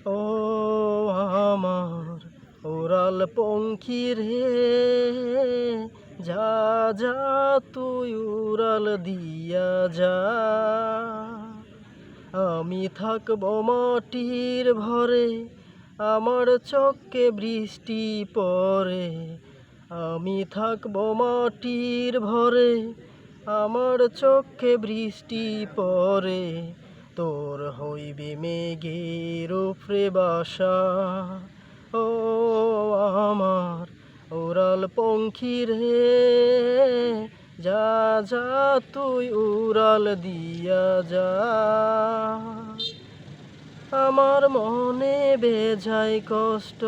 ও আমার ওরাল পঙ্খী রে, যা যা তুই উড়াল দিয়া যা। আমি থাকব মাটির ভরে, আমার চোখে বৃষ্টি পড়ে। আমি থাকব মাটির ভরে, আমার চোখে বৃষ্টি পড়ে। তোর হইবে মেঘের উপরে বাসা। ও আমার ওরাল পঙ্খী রে, যা যা তুই উড়াল দিয়া যা। আমার মনে বেজায় কষ্ট,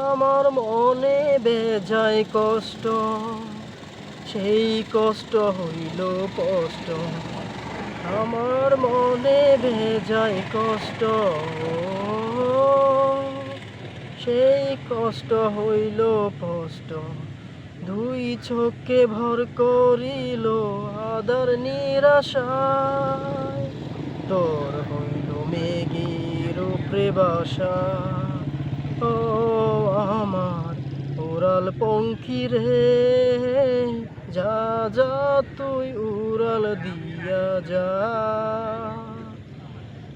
আমার মনে বেজায় কষ্ট, সেই কষ্ট হইল কষ্ট। আমার মনে বেজায় কষ্ট, সেই কষ্ট হইল কষ্ট। দুই চোখে ভর করিল আদার নিরাশায়, তোর হইল মেঘের উপরে বাসা। ও আমার উড়াল পঙ্খী রে, যা যা তুই উড়াল দিয়া যা।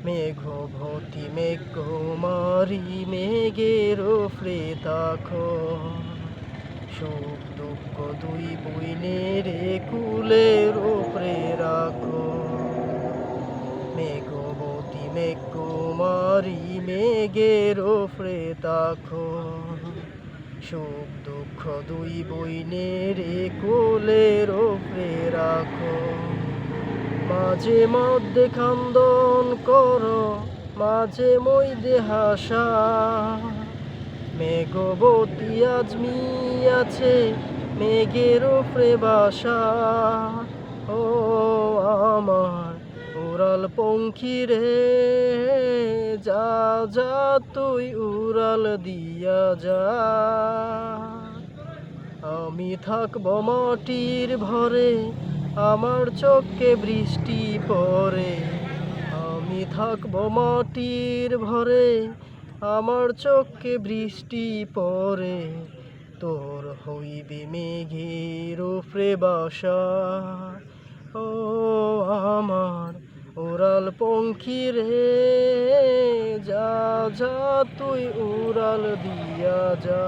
মেঘভূতি মেঘকুমারী মেঘের উপরে তাকো, সুখ দুঃখ দুই বইনের কুলের উপরে রাখো। মেঘবতী মেঘকুমারী মেঘের উপরে তাকো, সুখ দুঃখ দুই বইনের কুলের উপরে রাখো। মাঝে মধ্যে খান্দন করো, মাঝে মধ্যে হাসা। মেঘবতী আজমি আছে মেঘের উপরে বাসা। ও আমার উড়াল পঙ্খী রে, যা যা তুই উড়াল দিয়া যা। আমি থাকব মাটির ভরে, আমার চোখে বৃষ্টি পড়ে। আমি থাকব মাটির ভরে, আমার চোখে বৃষ্টি পড়ে। তোর হইবে মেঘের উপরে বাসা। ও আমার উড়াল পঙ্খী রে, যা যা তুই উড়াল দিয়া যা।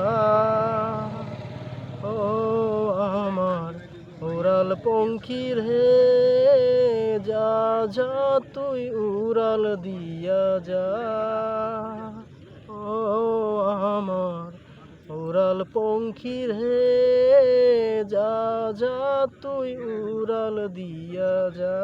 ও আমার উড়াল পঙ্খী রে, যা যা তুই উড়াল দিয়া যা। ও আমার উড়াল পঙ্খী রে, যা যা তুই উড়াল দিয়া যা।